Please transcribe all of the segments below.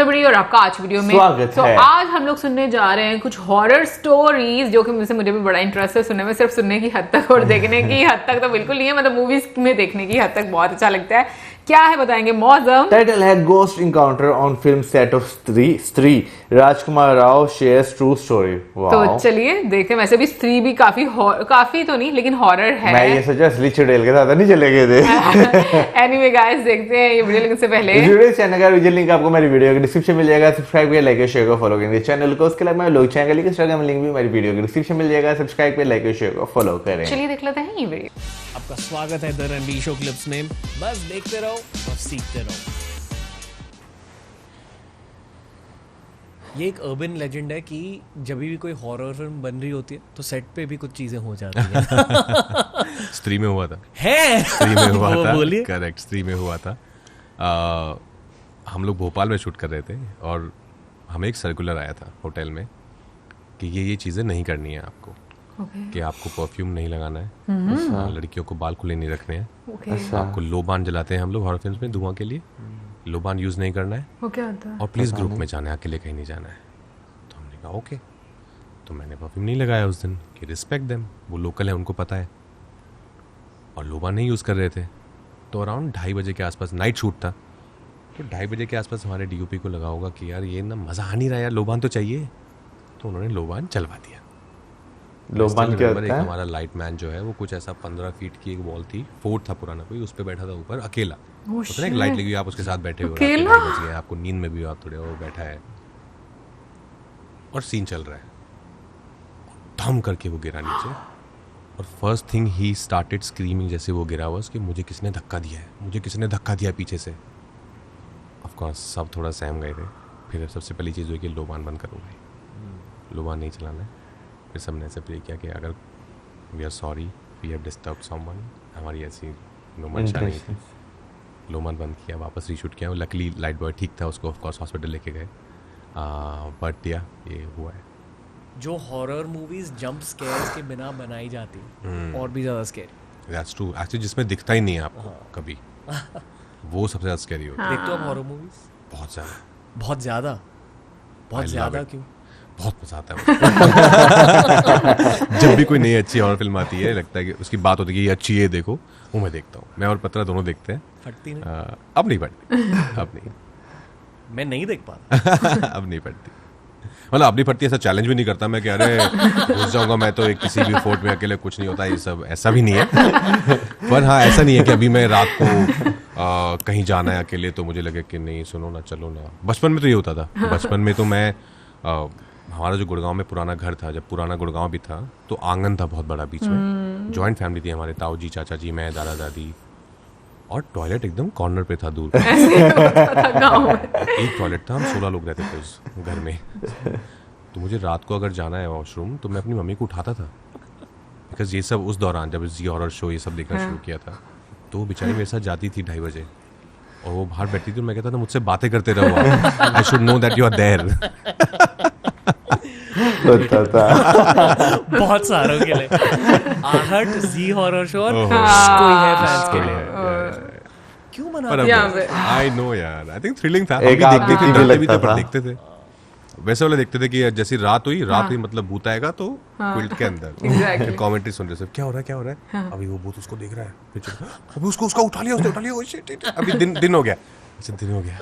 Everybody और आपका आज वीडियो में स्वागत है। आज हम लोग सुनने जा रहे हैं कुछ हॉरर स्टोरीज जो कि मुझे भी बड़ा इंटरेस्ट है सुनने में, सिर्फ सुनने की हद तक और देखने की हद तक तो बिल्कुल नहीं है, मतलब मूवीज में देखने की हद तक बहुत अच्छा लगता है। क्या है बताएंगे मौसम। टाइटल है ghost encounter on film set of स्त्री। राजकुमार राव शेयर्स ट्रू स्टोरी। तो चलिए देखते हैं। वैसे भी स्त्री भी काफी तो नहीं लेकिन हॉरर है। मैं ये सोचा असली चुड़ैल के साथ नहीं चले गए थे। एनीवे गाइस देखते हैं ये वीडियो लिखने से पहले वीडियो चैनल का विजुअल लिंक आपको मेरी वीडियो के डिस्क्रिप्शन मिल जाएगा। सब्सक्राइब करिए, लाइक और शेयर को फॉलो करेंगे चैनल को। उसके अलावा लोग चैनल का इंस्टाग्राम लिंक भी मेरी वीडियो के डिस्क्रिप्शन मिल जाएगा। सब्सक्राइब करिए, लाइक और शेयर को फॉलो करें। चलिए देख लेते हैं ये वीडियो। आपका स्वागत है द रणवीर शो क्लिप्स में। बस देखते रहो और सीखते रहो। ये एक अर्बन लेजेंड है कि जब भी कोई हॉरर फिल्म बन रही होती है तो सेट पे भी कुछ चीजें हो जाती हैं। स्त्री में हुआ था। है स्त्री में हुआ था। बोलिए। करेक्ट, स्त्री में हुआ था। हम लोग भोपाल में शूट कर रहे थे और हमें एक सर्कुलर आया था होटल में कि ये चीज़ें नहीं करनी है आपको। कि आपको परफ्यूम नहीं लगाना है, लड़कियों को बाल खुले नहीं रखने हैं, आपको लोबान जलाते हैं हम लोग हॉरर फिल्म्स में धुआं के लिए, लोबान यूज नहीं करना है, और प्लीज ग्रुप में जाना है, अकेले कहीं नहीं जाना है। तो हमने कहा ओके। तो मैंने परफ्यूम नहीं लगाया उस दिन कि रिस्पेक्ट देम, वो लोकल है उनको पता है, और लोबान नहीं यूज कर रहे थे। तो अराउंड 2:30 बजे के आसपास नाइट शूट था, तो 2:30 बजे के आसपास हमारे डीओपी को लगा होगा कि यार ये ना मजा आ नहीं रहा यार, लोबान तो चाहिए। तो उन्होंने लोबान चलवा दिया। लोबान क्या होता है? हमारा लाइट मैन जो है वो कुछ ऐसा 15 फीट की एक वॉल थी, फोर्ट था पुराना कोई, उस पे बैठा था ऊपर अकेला। एक लाइट लगी हुई, आप उसके साथ बैठे हो, आपको नींद में भी आप थोड़े वो बैठा है और सीन चल रहा है, धम करके वो गिरा नीचे। और first thing he started screaming जैसे वो गिरा हुआ कि मुझे किसने धक्का दिया है, मुझे किसने धक्का दिया पीछे से। ऑफ कोर्स सब थोड़ा सहम गए थे। फिर सबसे पहली चीज़ हुई कि लोबान बंद करो भाई, लोबान नहीं चलाना है। फिर सबने ऐसे प्रे किया कि अगर we are sorry we have disturb someone, हमारी ऐसी मंशा नहीं थी। लोबान बंद किया, वापस रीशूट किया। लकली लाइट बॉय ठीक था, उसको ऑफ कोर्स हॉस्पिटल लेके गए। बट या ये हुआ है। जो हॉरर मूवीज जंप स्केयर्स के बिना बनाई जाती और भी ज्यादा स्कैरी। दैट्स ट्रू एक्चुअली, जिसमें दिखता ही नहीं है आपको कभी, वो सबसे ज्यादा स्कैरी होता है। देखते हो आप हॉरर मूवीज? बहुत ज्यादा। बहुत ज्यादा? बहुत ज्यादा क्यों? बहुत मजा आता है। जब भी कोई नई अच्छी हॉरर फिल्म आती है, लगता है कि उसकी बात होती है कि ये अच्छी है देखो, वो मैं देखता हूँ। मैं और पत्रा दोनों देखते हैं। फटती नहीं? अब नहीं फटती। अब नहीं। मैं नहीं देख पाता। अब नहीं फटती, मतलब अब नहीं फटती। ऐसा चैलेंज भी नहीं करता मैं कि अरे घुस जाऊंगा मैं तो एक किसी भी फोर्ट में अकेले, कुछ नहीं होता ये सब, ऐसा भी नहीं है। पर हाँ, ऐसा नहीं है कि अभी मैं रात को कहीं जाना है अकेले तो मुझे लगे कि नहीं सुनो ना, चलो ना। बचपन में तो ये होता था। बचपन में तो मैं हमारा जो गुड़गांव में पुराना घर था, जब पुराना गुड़गांव भी था, तो आंगन था बहुत बड़ा बीच में, जॉइंट फैमिली थी हमारे, ताऊ जी, चाचा जी, मैं, दादा दादी, और टॉयलेट एकदम कॉर्नर पे था दूर। एक टॉयलेट था, हम 16 लोग रहते थे उस घर में। तो मुझे रात को अगर जाना है वॉशरूम तो मैं अपनी मम्मी को उठाता था, बिकॉज ये सब उस दौरान जब जी हॉरर शो ये सब देखना शुरू किया था, तो वो बेचारी मेरे साथ जाती थी 2:30 बजे और वो बाहर बैठी थी। मैं कहता था मुझसे बातें करते रहो, I should know that you are there. बहुत सारों के लिए आहट, जी हॉरर शो और कोई है फैंस के लिए। क्यों बनाते? आई नो यार, आई थिंक थ्रिलिंग था। एक हम भी देखते थे, डरते भी थे, पर था। देखते थे। वैसे वाले देखते थे कि जैसी रात हुई मतलब भूत आएगा तो क्विल्ट के अंदर कमेंट्री सुन रहे, क्या हो रहा है, क्या हो रहा है। अभी वो भूत उसको देख रहा है, अभी उसको उसका उठा लिया, उसने उठा लिया, अभी दिन हो गया, दिन हो गया।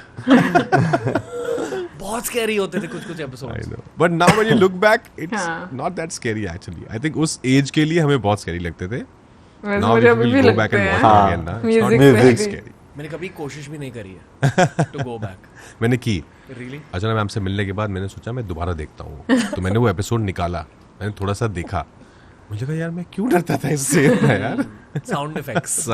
बहुत स्कैरी होते थे कुछ episodes. But now when you look back it's not that scary actually. I think उस एज के लिए हमें बहुत स्कैरी लगते थे। Now we will go back and watch again ना, इट्स नॉट दैट स्कैरी। मैंने कभी कोशिश भी नहीं करी है टू गो बैक। मैंने की। Really? अर्चना मैम से मिलने के बाद मैंने सोचा मैं दोबारा देखता हूँ। तो मैंने वो एपिसोड निकाला, मैंने थोड़ा सा देखा, मुझे लगा यार मैं क्यों डरता था इससे यार। साउंड इफेक्ट्स से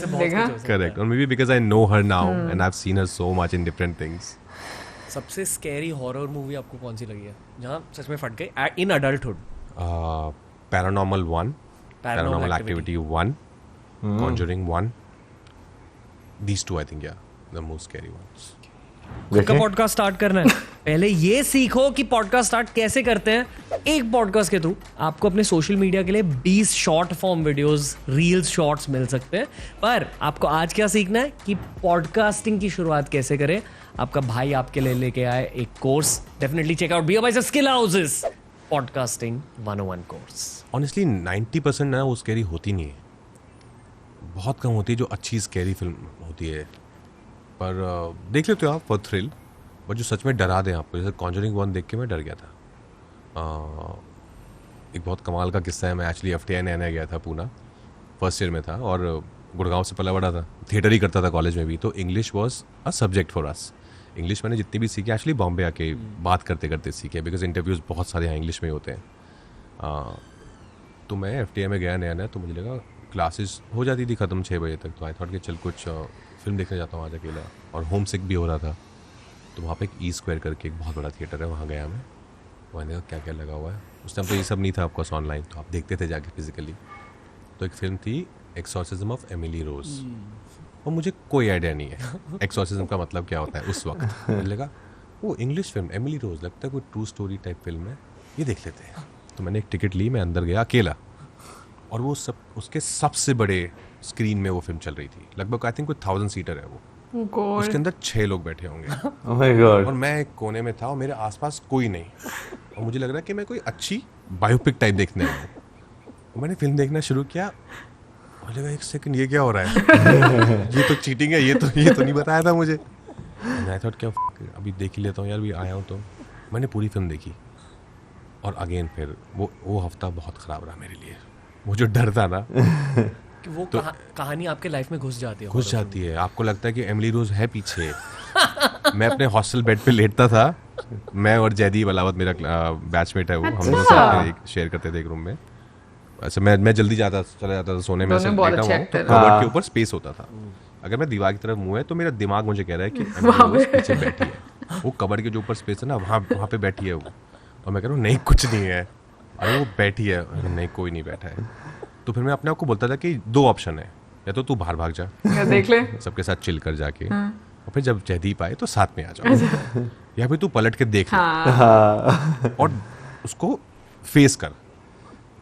बहुत करेक्ट, और may be because I know her now and I have seen her so much in different things. सबसे स्कैरी हॉरर मूवी आपको कौन सी लगी है जहाँ सच में फट गई in adulthood? Paranormal 1, paranormal activity 1, Conjuring 1, these two I think yeah the most scary ones. खुद का पॉडकास्ट स्टार्ट करना है, पहले ये सीखो कि पॉडकास्ट स्टार्ट कैसे करते हैं। एक पॉडकास्ट के थ्रू आपको अपने सोशल मीडिया के लिए 20 short form videos, reels, shorts मिल सकते हैं। पर आपको आज क्या सीखना है कि पॉडकास्टिंग की शुरुआत कैसे करें। आपका भाई आपके लिए लेके आए एक course. Definitely check out bear by skill houses podcasting 101 course. Honestly 90% ना वो स्कैरी होती नहीं है. बहुत कम होती है जो अच्छी स्कैरी फिल्म होती है. पर देख लेते हो आप फॉर थ्रिल. पर जो सच में डरा दें आपको, जैसे कॉन्जरिंग 1 देख के मैं डर गया था. एक बहुत कमाल का किस्सा है. मैं एक्चुअली FTI नया गया था पूना, फर्स्ट ईयर में था और गुड़गांव से पला बड़ा था. थिएटर ही करता था कॉलेज में भी. तो English was a subject for us. English मैंने जितनी भी सीखी एक्चुअली बॉम्बे आके बात करते करते सीखे, बिकॉज इंटरव्यूज़ बहुत सारे यहाँ इंग्लिश में होते हैं. तो मैं FTI में गया नया, तो मुझे लगा क्लासेस हो जाती थी ख़त्म 6 बजे तक. तो आई थॉट कि चल कुछ फिल्म देखने जाता हूँ आज अकेला. और होम सिक भी हो रहा था. तो वहाँ पे एक E² करके एक बहुत बड़ा थिएटर है, वहाँ गया मैं. वहाँ देखा क्या क्या लगा हुआ है. उस टाइम तो ये सब नहीं था ऑफकोर्स ऑनलाइन, तो आप देखते थे जाके फिजिकली. तो एक फिल्म थी एक्सॉर्सिज्म ऑफ एमिली रोज. और मुझे कोई आइडिया नहीं है एक्सॉर्सिज्म का मतलब क्या होता है उस वक्त. मुझे लगा वो इंग्लिश फिल्म एमिली रोज, लगता है कोई ट्रू स्टोरी टाइप फिल्म है, ये देख लेते हैं. तो मैंने एक टिकट ली, मैं अंदर गया अकेला. और वो सब उसके सबसे बड़े स्क्रीन में वो फिल्म चल रही थी. लगभग आई थिंक कोई 1000 सीटर है वो. उसके अंदर 6 लोग बैठे होंगे. Oh my God. और मैं एक कोने में था और मेरे आसपास कोई नहीं. और मुझे लग रहा है कि मैं कोई अच्छी बायोपिक टाइप देखने आया हूँ. और मैंने फिल्म देखना शुरू किया. मुझे लगा एक सेकंड, ये क्या हो रहा है ये तो चीटिंग है. ये तो नहीं बताया था मुझे. मैं थॉट क्या अभी देख ही लेता हूँ यार, भी आया हूँ. तो मैंने पूरी फिल्म देखी. और अगेन फिर वो हफ्ता बहुत ख़राब रहा मेरे लिए. वो जो डर था ना कि वो तो कहानी आपके लाइफ में घुस जाती है. आपको लगता है कि एमिली रोज है पीछे. मैं अपने हॉस्टल बेड पे लेटता था. मैं और जयदीप अलावत मेरा बैचमेट है वो. हम लोग साथ में शेयर करते थे एक रूम में. अच्छा मैं जल्दी चला जाता था सोने में. ऐसे लेटा हुआ तो कबर्ड के ऊपर स्पेस होता था. अगर मैं दीवार की तरफ मुंह है तो मेरा दिमाग मुझे कह रहा है कि एमिली रोज पीछे बैठी है. वो कबर्ड के जो ऊपर स्पेस है ना, वहाँ पे बैठी है वो. और मैं कह रहा हूँ नहीं कुछ नहीं है. अरे वो बैठी है. नहीं कोई नहीं बैठा है. तो फिर मैं अपने आप को बोलता था कि 2 ऑप्शन है, या तो तू बाहर भाग जा, देख ले सबके साथ चिल कर जाके, और फिर जब जयदीप आए तो साथ में आ जाओ, या फिर तू पलट के देख ले और उसको फेस कर.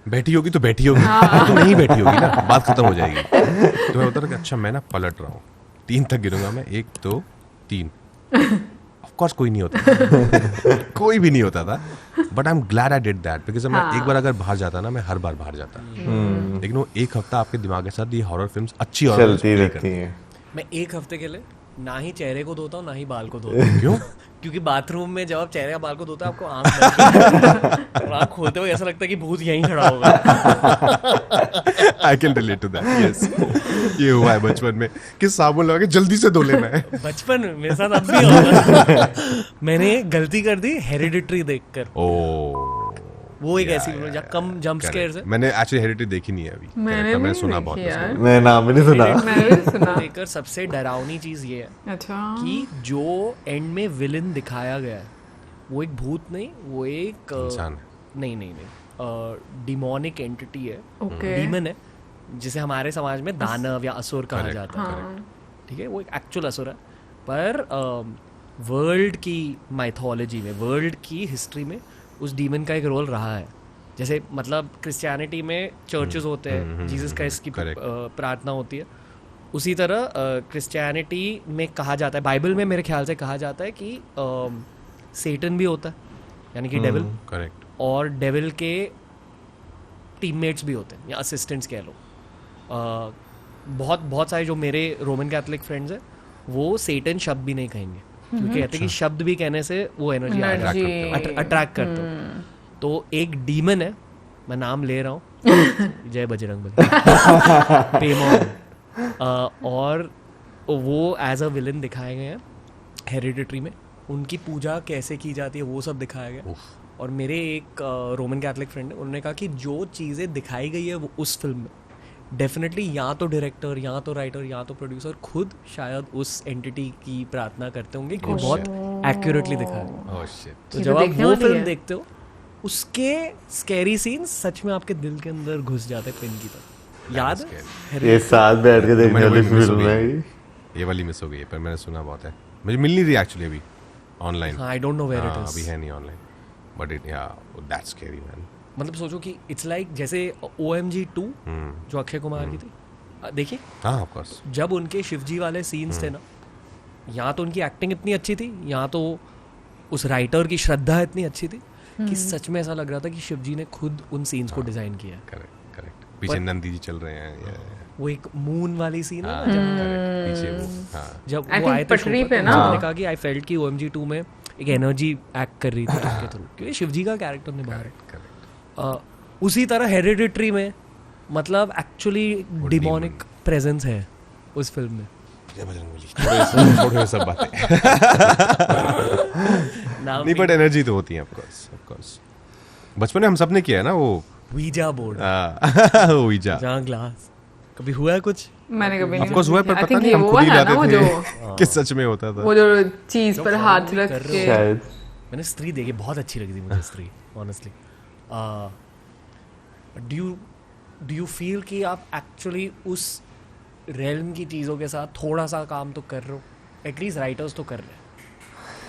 बैठी होगी तो बैठी होगी, तो नहीं बैठी होगी ना, बात खत्म हो जाएगी. तो मैं बोलता था कि अच्छा मैं ना पलट रहा हूँ, 3 तक गिरूंगा मैं, 1 2 3. ऑफकोर्स कोई नहीं होता कोई भी नहीं होता था. But I am glad I did that, because मैं एक बार अगर बाहर जाता ना, मैं हर बार बाहर जाता. लेकिन वो 1 हफ्ता आपके दिमाग के साथ ये हॉरर फिल्म्स अच्छी चलती रहती हैं. मैं 1 हफ्ते के लिए ना ही चेहरे को धोता हूँ ना ही बाल को धोता हूँ. क्यों? क्योंकि बाथरूम में जब आप चेहरे या बाल को धोता है आपको आँख खोलते हुए ऐसा लगता है कि भूत यहीं खड़ा होगा. I can relate to that. Yes, ये हुआ है बचपन में कि साबुन लगा के जल्दी से धो लेना है. बचपन मेरे साथ अब भी होगा. मैंने गलती कर दी हेरिडिटरी देखकर. वो एक ऐसी फिल्म जहाँ कम जंप स्केयर्स है. मैंने एक्चुअली हेरिडिटरी देखी नहीं है अभी. मैंने सुना बहुत है. मैं नाम भी नहीं सुना. देखकर सबसे डरावनी चीज ये है अच्छा कि जो एंड में विलन दिखाया गया है वो एक भूत नहीं, वो एक इंसान नहीं डिमोनिक एंटिटी है. ओके डीमन है, जिसे हमारे समाज में दानव या असुर कहा जाता है. ठीक है, वो एक एक्चुअल असुर है. पर वर्ल्ड की माइथोलॉजी में, वर्ल्ड की हिस्ट्री में उस डीमन का एक रोल रहा है. जैसे मतलब क्रिश्चियनिटी में चर्चेस होते हैं, जीसस क्राइस्ट की प्रार्थना होती है. उसी तरह क्रिश्चियनिटी में कहा जाता है, बाइबल में मेरे ख्याल से कहा जाता है कि सेटन भी होता है, यानी कि डेविल. करेक्ट. और डेविल के टीममेट्स भी होते हैं या असिस्टेंट्स कह लो. बहुत सारे जो मेरे रोमन कैथोलिक फ्रेंड्स हैं वो सेटन शब्द भी नहीं कहेंगे, क्योंकि कहते हैं कि शब्द भी कहने से वो एनर्जी अट्रैक्ट करते हो. तो एक डीमन है, मैं नाम ले रहा हूँ, जय बजरंगबली, पेमोन. और वो एज अ विलन दिखाए गए हैं हेरिडिटरी में. उनकी पूजा कैसे की जाती है वो सब दिखाया गया. और मेरे एक रोमन कैथोलिक फ्रेंड है, उन्होंने कहा कि जो चीज़ें दिखाई गई है वो उस फिल्म में डेफिनेटली या तो डायरेक्टर या तो राइटर या तो प्रोड्यूसर खुद शायद उस एंटिटी की प्रार्थना करते होंगे कि बहुत एक्यूरेटली दिखाया. तो जब आप वो फिल्म देखते हो उसके स्कैरी सीन सच में आपके दिल के अंदर घुस जाते हैं पिन की तरह. याद है ये साथ बैठ के देखने वाली फिल्म है. ये वाली मिस हो गई है, पर मैंने सुना बहुत है. मुझे मिल नहीं रही एक्चुअली अभी online. I don't know where it is. अभी है नहीं online, but it that's scary man. मतलब सोचो कि इट्स लाइक जैसे OMG 2 जो अक्षय कुमार की थी, देखिए. हाँ ऑफ कोर्स. जब उनके शिवजी वाले सीन्स थे ना, यहाँ तो उनकी एक्टिंग इतनी अच्छी थी, यहाँ तो उस राइटर की श्रद्धा इतनी अच्छी थी कि सच में ऐसा लग रहा था कि शिव जी ने खुद उन सीन्स को डिजाइन किया है। करेक्ट करेक्ट, पीछे नंदी जी चल रहे हैं, वो एक मून वाली सीन है पीछे वो, जब I वो think आए थे पटरी show पे पर, ना? तो मैंने कहा कि आई फेल्ट कि OMG 2 में एक एनर्जी एक्ट कर रही थी उसके थ्रू, क्योंकि शिव जी का कैरेक्टर निभा रहे। उसी तरह हेरिडिटरी में मतलब एक्चुअली डिमोनिक प्रेजेंस है उस फिल्म में। जय बजरंगबली, छोड़ो सब बातें। नहीं, बट एनर्जी तो होती है ऑफ कोर्स। बचपन में हम सबने किया है ना वो वीजा बोर्ड, वीजा, जहाँ ग्लास कभी हुआ है कुछ? मैंने कभी नहीं ऑफ कोर्स हुआ है, पर I पता think नहीं ये हम वो खुद ही है ना, लाते वो थे जो कि सच में होता था। वो जो चीज पर हाथ रख कर के शायद मैंने स्त्री देखी, बहुत अच्छी लगी थी मुझे स्त्री ऑनेस्टली। डू यू फील कि आप एक्चुअली उस रेल्म की चीज़ों के साथ थोड़ा सा काम तो कर रहे हो, एटलीस्ट राइटर्स तो कर रहे हैं।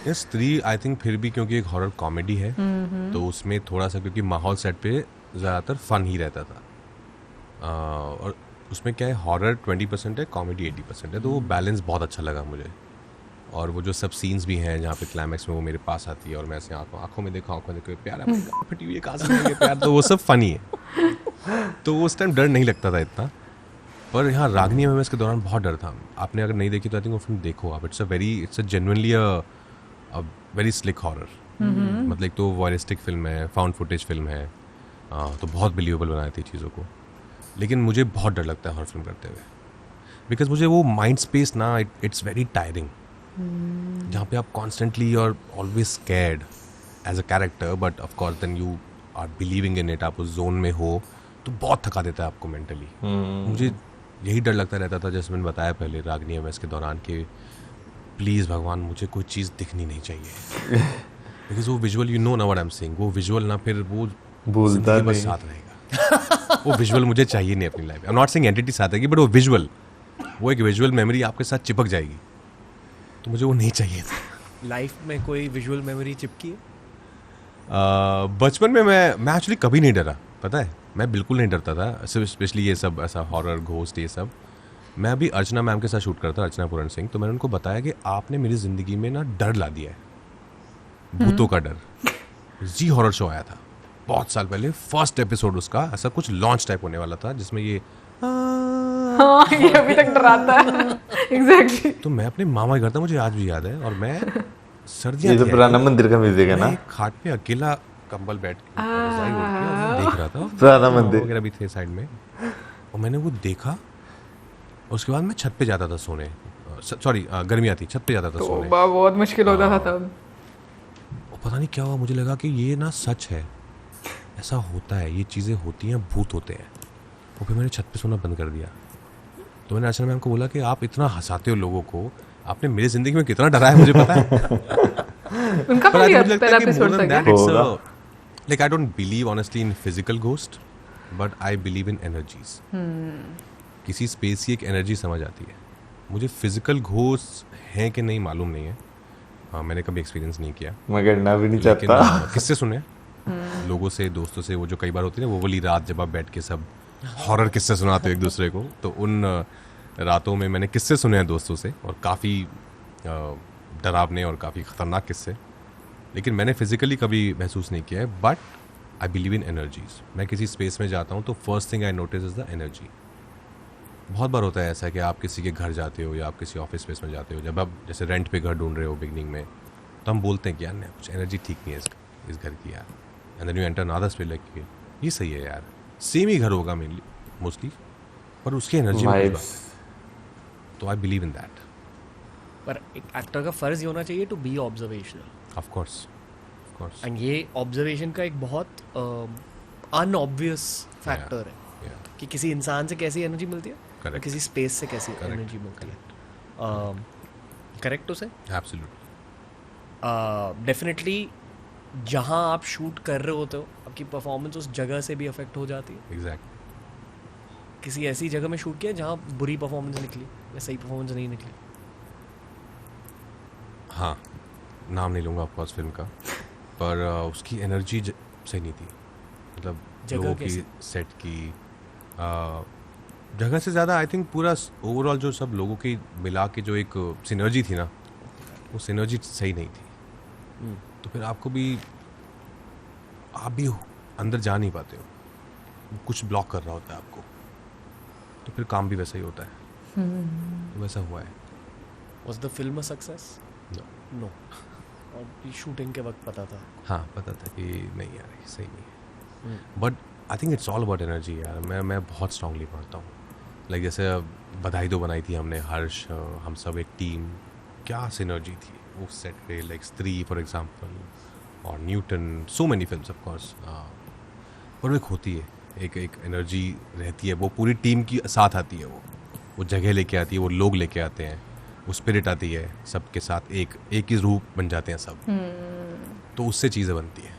ये स्त्री आई थिंक फिर भी क्योंकि एक हॉरर कॉमेडी है, तो उसमें थोड़ा सा, क्योंकि माहौल सेट पे ज़्यादातर फन ही रहता था, और उसमें क्या है, हॉरर 20% है, कॉमेडी 80% है, तो वो बैलेंस बहुत अच्छा लगा मुझे। और वो जो सब सीन्स भी हैं जहाँ पे क्लाइमैक्स में वो मेरे पास आती है और मैं ऐसे आंखों में देखो प्यार फटी हुई है, कहाँ से मिलेंगे प्यार, तो वो सब फनी है। तो उस टाइम डर नहीं लगता था इतना, पर यहाँ रागनी एमएमएस के दौरान बहुत डर था। आपने अगर नहीं देखी तो आई थिंक वो फिल्म देखो आप। It's a genuinely a very slick horror. मतलब एक तो वॉयरिस्टिक फिल्म है, फाउंड फुटेज फिल्म है, तो बहुत बिलीवेबल बनाई थी चीज़ों को। लेकिन मुझे बहुत डर लगता है हॉरर फिल्म करते हुए, बिकॉज मुझे वो माइंड स्पेस ना, इट्स वेरी टायरिंग, जहाँ पे आप कॉन्स्टेंटली और always scared as a character, but of course then you are believing in it, आप उस जोन में हो, तो बहुत थका देता है आपको मेंटली। मुझे यही डर लगता रहता था, जैसे मैंने बताया पहले रागनी एमएस के दौरान, कि प्लीज़ भगवान मुझे कोई चीज़ दिखनी नहीं चाहिए, बिकॉज वो विजुअल, यू नो ना व्हाट आई एम सेइंग, वो विजुअल ना फिर वो भूलता बस साथ रहेगा। वो विजुअल मुझे चाहिए नहीं अपनी life. I am not saying entity साथ आएगी, बट वो विजुअल, वो एक विजुअल मेमोरी आपके साथ चिपक जाएगी, तो मुझे वो नहीं चाहिए था। लाइफ में कोई विजुअल मेमोरी चिपकी है? बचपन में मैं एक्चुअली कभी नहीं डरा, पता है, मैं बिल्कुल नहीं डरता था, स्पेशली ये सब ऐसा हॉरर घोस्ट ये सब। मैं अभी अर्चना मैम के साथ शूट करता, अर्चना पूरन सिंह, तो मैंने उनको बताया कि आपने मेरी ज़िंदगी में ना डर ला दिया है, भूतों का डर। जी हॉरर शो आया था बहुत साल पहले, फर्स्ट एपिसोड उसका ऐसा कुछ लॉन्च टाइप होने वाला था, जिसमें ये हाँ, ये अभी तक डराता है। एग्जैक्टली। तो मैं अपने मामा के घर था, मुझे आज भी याद है, और मैं सर्दियाँ ये तो थी, पुराना मंदिर का म्यूजिक है ना, मैं खाट पे अकेला कंबल बैठ के रज़ाई ओढ़ के और मैं देख रहा था, पुराना मंदिर वगैरह भी थे साइड में, और मैंने वो देखा। उसके बाद मैं छत पे जाता था सोने, सॉरी गर्मियाँ थी, छत पे जाता था सोने। बहुत मुश्किल होता था तब। और पता नहीं क्या हुआ, मुझे लगा कि ये ना सच है, ऐसा होता है, ये चीज़ें होती हैं, भूत होते हैं। और फिर मैंने छत पे सोना बंद कर दिया। तो मैंने अर्चना मैम को बोला कि आप इतना हंसाते हो लोगों को, आपने मेरी जिंदगी में कितना डराया मुझे पता है। उनका पहला एपिसोड था क्या? Like I don't believe honestly in physical ghost, but I believe in energies. किसी स्पेस की एक एनर्जी समझ आती है। मुझे फिजिकल घोस्ट हैं कि नहीं मालूम नहीं है, मैंने कभी एक्सपीरियंस नहीं किया, मैं करना भी नहीं लेकिन चाहता। किससे सुने लोगों से, दोस्तों से, वो जो कई बार होती है ना, वो वाली रात जब आप बैठ के सब हॉरर किस्से सुनाते हो एक दूसरे को, तो उन रातों में मैंने किस्से सुने हैं दोस्तों से, और काफ़ी डरावने और काफ़ी ख़तरनाक किस्से, लेकिन मैंने फिजिकली कभी महसूस नहीं किया है। But I believe in energies. मैं किसी स्पेस में जाता हूँ तो first thing I notice is the energy. बहुत बार होता है ऐसा कि आप किसी के घर जाते हो या आप किसी ऑफिस स्पेस में जाते हो, जब आप जैसे रेंट पे घर ढूंढ रहे हो बिगनिंग में, तो हम बोलते हैं कि यार नहीं, कुछ एनर्जी ठीक नहीं है इस घर की यार, and then you enter another space like ये सही है यार, सेम ही घर होगा मेनली मोस्टली, पर उसकी एनर्जी में कुछ बात है। तो आई बिलीव इन दैट। पर एक एक्टर का फर्ज ये होना चाहिए to be observational. Of course and ये ऑब्जर्वेशन का एक बहुत अनऑब्वियस फैक्टर है कि किसी इंसान से कैसी एनर्जी मिलती है और किसी स्पेस से कैसी एनर्जी मिलती है। करेक्ट उसे एब्सोल्युटली डेफिनेटली जहाँ आप शूट कर रहे होते हो आपकी परफॉर्मेंस उस जगह से भी अफेक्ट हो जाती है। एग्जैक्टली। किसी ऐसी जगह में शूट किया जहाँ बुरी परफॉर्मेंस निकली या सही परफॉर्मेंस नहीं निकली? हाँ, नाम नहीं लूँगा ऑफकोर्स फिल्म का, पर उसकी एनर्जी सही नहीं थी, मतलब लोगों की, सेट की जगह से ज़्यादा आई थिंक पूरा ओवरऑल जो सब लोगों की मिला के जो एक सिनर्जी थी ना, वो सिनर्जी सही नहीं थी। तो फिर आपको भी, आप भी अंदर जा नहीं पाते हो, कुछ ब्लॉक कर रहा होता है आपको, तो फिर काम भी वैसा ही होता है। तो वैसा हुआ है। Was the film a success? No. और शूटिंग के वक्त पता था? हाँ, पता था कि नहीं यार ये सही नहीं है। But I think it's all about energy यार। मैं बहुत स्ट्रांगली मानता हूँ। लाइक जैसे बधाई दो बनाई थी हमने, हर्ष, हम सब एक टीम, क्या सिनर्जी थी वो सेट पे। लाइक स्त्री फॉर एग्जांपल, और Newton, so many films of course. पर एक होती है, एक एनर्जी रहती है, वो पूरी टीम की साथ आती है, वो जगह लेके आती है, वो लोग लेके आते हैं, वो स्पिरिट आती है, सबके साथ एक ही रूप बन जाते हैं सब। तो उससे चीज़ें बनती हैं।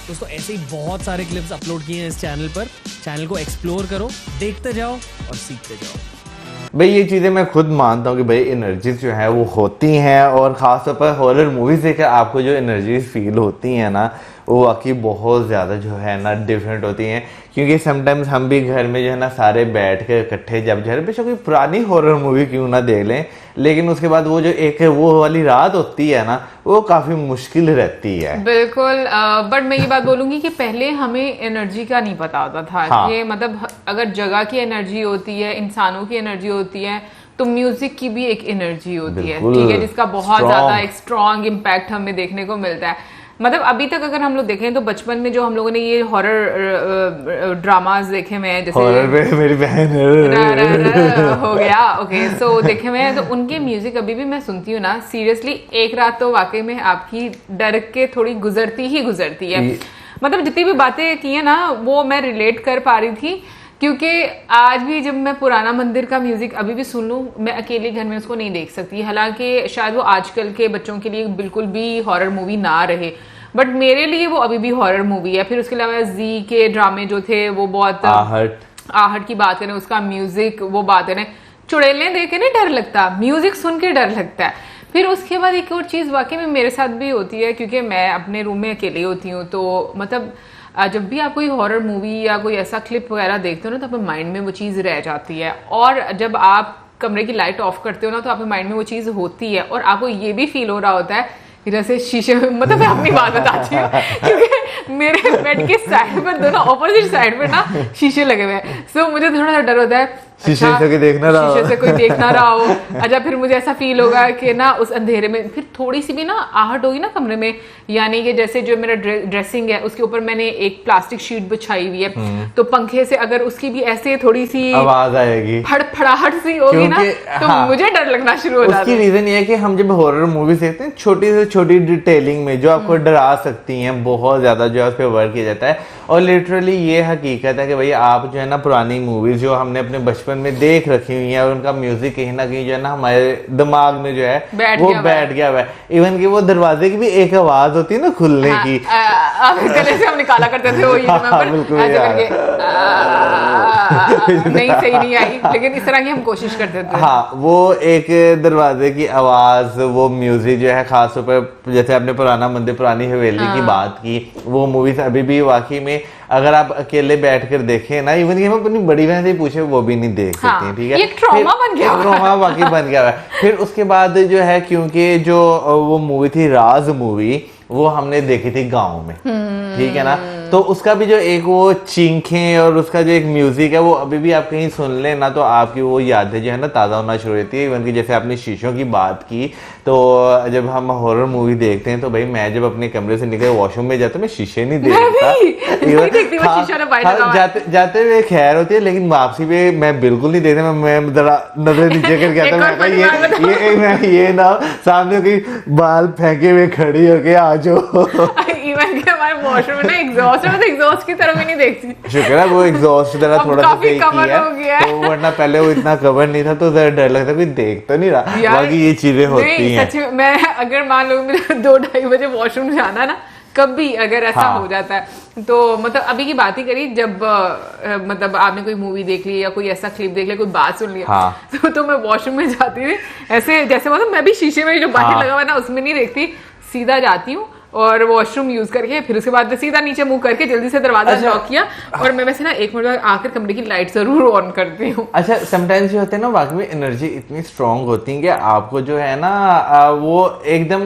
दोस्तों ऐसे ही बहुत सारे क्लिप्स अपलोड किए हैं इस चैनल पर। चैनल को एक्सप्लोर करो, देखते जाओ और सीखते जाओ। भाई ये चीज़ें मैं खुद मानता हूँ कि भाई एनर्जीज जो है वो होती हैं, और ख़ासतौर पर हॉरर मूवीज देखकर आपको जो एनर्जीज फील होती हैं ना, वो वाकई बहुत ज़्यादा जो है ना डिफरेंट होती हैं। क्योंकि समटाइम्स हम भी घर में जो है ना सारे बैठ कर इकट्ठे जब जो है बेशक कोई पुरानी हॉरर मूवी क्यों ना देख लें, लेकिन उसके बाद वो जो एक वो वाली रात होती है ना, वो काफ़ी मुश्किल रहती है। बिल्कुल। बट मैं ये बात बोलूंगी कि पहले हमें एनर्जी का नहीं पता होता था। हाँ। ये मतलब अगर जगह की एनर्जी होती है, इंसानों की एनर्जी होती है, तो म्यूजिक की भी एक एनर्जी होती है, ठीक है, जिसका बहुत ज्यादा एक स्ट्रॉन्ग इम्पैक्ट हमें देखने को मिलता है। मतलब अभी तक अगर हम लोग देखें तो बचपन में जो हम लोगों ने ये हॉरर ड्रामास देखे हुए हैं, जैसे हॉरर पे मेरी बहन हो गया, ओके, सो देखे हुए हैं, तो उनके म्यूजिक अभी भी मैं सुनती हूँ ना, सीरियसली एक रात तो वाकई में आपकी डर के थोड़ी गुजरती है। मतलब जितनी भी बातें की है ना, वो मैं रिलेट कर पा रही थी, क्योंकि आज भी जब मैं पुराना मंदिर का म्यूजिक अभी भी सुन लूं, मैं अकेले घर में उसको नहीं देख सकती। हालांकि शायद वो आजकल के बच्चों के लिए बिल्कुल भी हॉरर मूवी ना रहे, बट मेरे लिए वो अभी भी हॉरर मूवी है। फिर उसके अलावा जी के ड्रामे जो थे वो बहुत, आहट की बात करें, उसका म्यूजिक, वो बात करें, चुड़ैलें देख के नहीं डर लगता, म्यूजिक सुन के डर लगता है। फिर उसके बाद एक और चीज वाकई में मेरे साथ भी होती है, क्योंकि मैं अपने रूम में अकेली होती हूँ, तो मतलब जब भी आप कोई हॉरर मूवी या कोई ऐसा क्लिप वगैरह देखते हो ना, तो आपके माइंड में वो चीज़ रह जाती है। और जब आप कमरे की लाइट ऑफ करते हो ना, तो आपके माइंड में वो चीज़ होती है, और आपको ये भी फील हो रहा होता है कि जैसे शीशे में, मतलब मैं अपनी बात बताती हूँ, क्योंकि मेरे बेड के साइड पर, दोनों ऑपोजिट साइड पर ना शीशे लगे हुए हैं, सो मुझे थोड़ा सा डर होता है शीशे से कोई देख ना रहा हो, शीशे से कोई देख ना रहा हो। अच्छा, फिर मुझे ऐसा फील होगा कि ना उस अंधेरे में फिर थोड़ी सी भी ना आहट होगी ना कमरे में, यानी कि जैसे जो मेरा ड्रेसिंग है उसके ऊपर मैंने एक प्लास्टिक शीट बिछाई हुई है, तो पंखे से अगर उसकी भी ऐसे थोड़ी सी आवाज आएगी, फड़फड़ाहट सी होगी ना, तो हाँ, मुझे डर लगना शुरू हो जाता है। उसकी रीजन ये है कि हम जब हॉरर मूवीज देखते हैं, छोटी से छोटी डिटेलिंग में जो आपको डरा सकती हैं, बहुत ज्यादा जो है उस पर वर्क किया जाता है। और लिटरली ये हकीकत है कि भाई आप जो है ना पुरानी मूवीज जो हमने अपने बचपन में देख रखी हुई है, और उनका म्यूजिक कहीं ना कहीं जो है ना हमारे दिमाग में जो है वो बैठ गया हुआ है। इवन कि वो दरवाजे की भी एक आवाज होती है ना खुलने की, गले से हम निकाला करते थे वो, नहीं सही नहीं आई, लेकिन इस तरह की हम कोशिश करते थे। हाँ, वो एक दरवाजे की आवाज, वो म्यूजिक जो है, खासतौर पर जैसे आपने पुराना मंदिर, पुरानी हवेली की बात की, वो मूवीज अभी भी वाकई में अगर आप अकेले बैठकर देखें ना, इवन कि हम अपनी बड़ी बहन से पूछे वो भी नहीं देख सकती। ठीक है, एक ट्रॉमा बन गया, ट्रॉमा बाकी बन गया है। फिर उसके बाद जो है, क्योंकि जो वो मूवी थी राज मूवी, वो हमने देखी थी गांव में, ठीक है ना, तो उसका भी जो एक वो चींखें और उसका जो एक म्यूजिक है, वो अभी भी आप कहीं सुन लें ना, तो आपकी वो यादें जो है ना ताज़ा होना शुरू होती है। इवन कि जैसे आपने शीशों की बात की, तो जब हम हॉरर मूवी देखते हैं, तो भाई मैं जब अपने कमरे से निकल वॉशरूम में जाता, मैं शीशे नहीं देखता, जाते हुए खैर होती है, लेकिन वापसी पे मैं बिल्कुल नहीं देखता, मैं जरा नजर नीचे करके आता, ये ना सामने कोई बाल फेंके हुए खड़ी होके आ जाओ। इवन कि हमारे वॉशरूम में ना एग्जॉस्ट है, तो एग्जॉस्ट की तरफ भी नहीं देखती। शुक्र है वो एग्जॉस्ट की तरह थोड़ा सा फेक किया है, तो वरना पहले वो इतना कवर नहीं था, तो जरा डर लगता कोई देख तो नहीं रहा। बाकी ये चीजें होती हैं। सच में मैं अगर मान लो मुझे 2-2:30 बजे वॉशरूम जाना ना, कभी अगर ऐसा हो जाता है, तो मतलब अभी की बात ही करी, जब मतलब आपने कोई मूवी देख ली या कोई ऐसा क्लिप देख लिया, कोई बात सुन लिया, तो मैं वॉशरूम में जाती थी ऐसे, जैसे मतलब मैं भी शीशे में जो बाहर लगा हुआ ना उसमें नहीं देखती, सीधा जाती हूँ और वॉशरूम यूज करके फिर उसके बाद सीधा नीचे मुंह करके जल्दी से दरवाजा लॉक किया, और मैं वैसे ना 1 मिनट बाद आकर कमरे की लाइट जरूर ऑन करती हूँ। अच्छा, समटाइम्स ये होते हैं ना, वाकई में एनर्जी इतनी स्ट्रांग होती है कि आपको जो है ना वो एकदम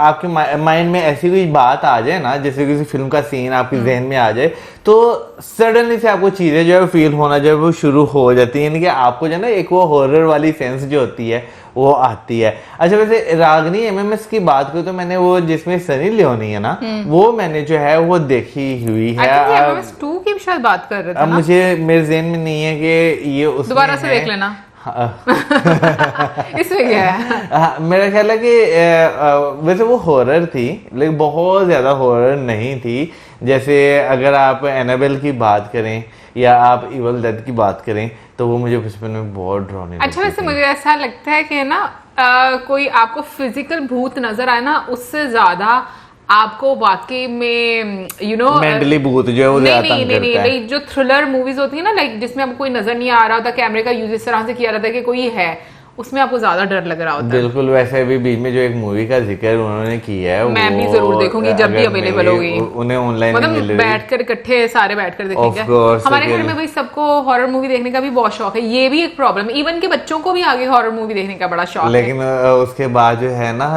आपके माइंड में ऐसी कोई बात आ जाए ना, जैसे किसी फिल्म का सीन आपके जहन में आ जाए, तो सडनली से आपको चीजें जो है फील होना जो है वो शुरू हो जाती है, यानी कि आपको जो है ना एक वो हॉरर वाली सेंस जो होती है वो आती है। अच्छा, वैसे रागनी एमएमएस की बात करूँ तो मैंने वो जिसमें सनी लियोनी है ना, वो मैंने जो है वो देखी हुई है। एमएमएस 2 की शायद बात कर रहे थे अब ना? मुझे मेरे ज़हन में नहीं है कि ये उसमें दोबारा से है। देख लेना। इसमें क्या है? हाँ, मेरा ख्याल है कि वैसे वो हॉरर थी, लेकिन बहुत ज्यादा हॉरर नहीं थी। जैसे अगर आप एनाबेल की बात करें या आप इवल डेड की बात करें तो वो मुझे बचपन में बहुत डरावनी अच्छा, वैसे मुझे ऐसा लगता है कि ना कोई आपको फिजिकल भूत नजर आए ना, उससे ज्यादा आपको वाकई में मेंटली भूत जो है वो ज्यादा तंग करता है। नहीं, जो थ्रिलर मूवीज होती है ना, लाइक जिसमें आपको कोई नजर नहीं आ रहा होता, कैमरे का यूज इस तरह से किया रहता है कि कोई है, उसमें आपको ज्यादा डर लग रहा होता है। बिल्कुल, वैसे अभी बीच में जो एक मूवी का जिक्र उन्होंने किया है, मैं भी जरूर देखूंगी जब भी अवेलेबल होगी। उन्हें ऑनलाइन मतलब बैठकर इकट्ठे सारे बैठकर देखेंगे। हमारे घर में भाई सबको हॉरर मूवी देखने का भी बहुत शौक है, ये भी एक प्रॉब्लम है, इवन के बच्चों को भी आगे हॉरर मूवी देखने का बड़ा शौक है। लेकिन उसके बाद जो है ना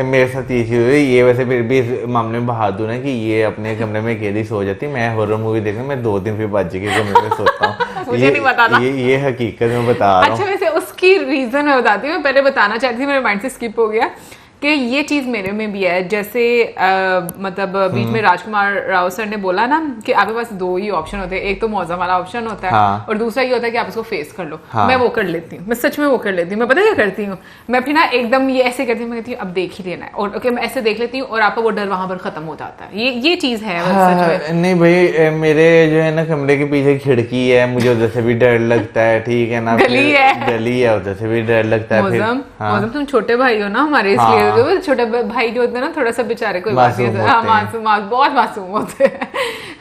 मेरे साथ ये चीज हुई, ये वैसे फिर भी इस मामले में बहादुर है कि ये अपने कमरे में अकेली सो जाती, मैं हॉरर मूवी देखने में 2 दिन फिर बाजी के कमरे में सोता हूँ। मुझे नहीं पता था। ये हकीकत मैं बता रहा हूँ। अच्छा, वैसे उसकी रीजन मैं बताती हूँ, मैं पहले बताना चाहती थी, मेरे माइंड से स्किप हो गया कि ये चीज मेरे में भी है। जैसे मतलब बीच में राजकुमार राव सर ने बोला ना कि आपके पास 2 ही ऑप्शन होते हैं, एक तो मौजम वाला ऑप्शन होता है, हाँ। और दूसरा ये होता है कि आप उसको फेस कर लो। हाँ। मैं वो कर लेती हूँ, मैं सच में वो कर लेती हूँ। मैं पता क्या करती हूँ, मैं फिर ना एकदम ये ऐसे करती हूँ, मैं कहती हूँ अब देख ही लेना है, और ओके मैं ऐसे देख लेती हूँ और आपका वो डर वहां पर खत्म हो जाता है। ये चीज है सच में। नहीं भाई, मेरे जो है ना कमरे के पीछे खिड़की है, मुझे उधर से भी डर लगता है, ठीक है ना, गली है उधर से भी डर लगता है। मौजम तुम छोटे भाई हो ना हमारे, इसलिए छोटे भाई जो होते हैं ना थोड़ा सा बेचारे कोई बात नहीं, हाँ मासूम, बहुत मासूम होते हैं।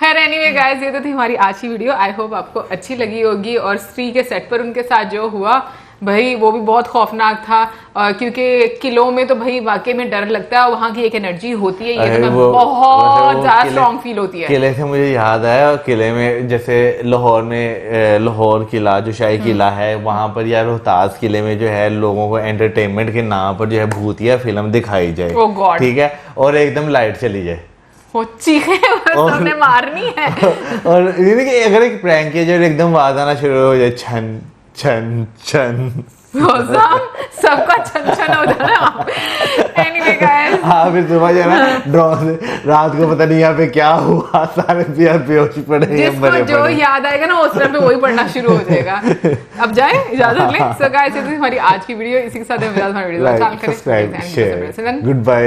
खैर एनीवे गाइस, ये तो थी हमारी आज की वीडियो। आई होप आपको अच्छी लगी होगी। और स्त्री के सेट पर उनके साथ जो हुआ भाई वो भी बहुत खौफनाक था, क्योंकि किलों में तो भाई वाकई में डर लगता है, वहाँ की एक एनर्जी होती है, ये तो मैं बहुत ज्यादा स्ट्रॉन्ग फील होती है। किले से मुझे याद आया, किले में जैसे लाहौर में लाहौर किला जो शाही किला है, वहां पर या रोहतास किले में जो है लोगों को एंटरटेनमेंट के नाम पर जो है भूतिया फिल्म दिखाई जाए, ठीक है, और एकदम लाइट चली जाए, सबने मारनी है। और अगर एक प्रैंक किया जाए एकदम आवाज आना शुरू हो जाए, छन छन छन, सबका छन छन हो जाना। Anyway guys, हाँ, फिर सुबह जो है ना ड्रॉन से रात को पता नहीं यहाँ पे क्या हुआ, सारे बेहोश पड़े हैं, जिसको जो याद आएगा ना उस टाइम पे वही पढ़ना शुरू हो जाएगा। अब जाए, इजाजत लें। सो गाइस, ये थी हमारी आज की वीडियो, इसी के साथ हम हमारी video like subscribe share, good bye.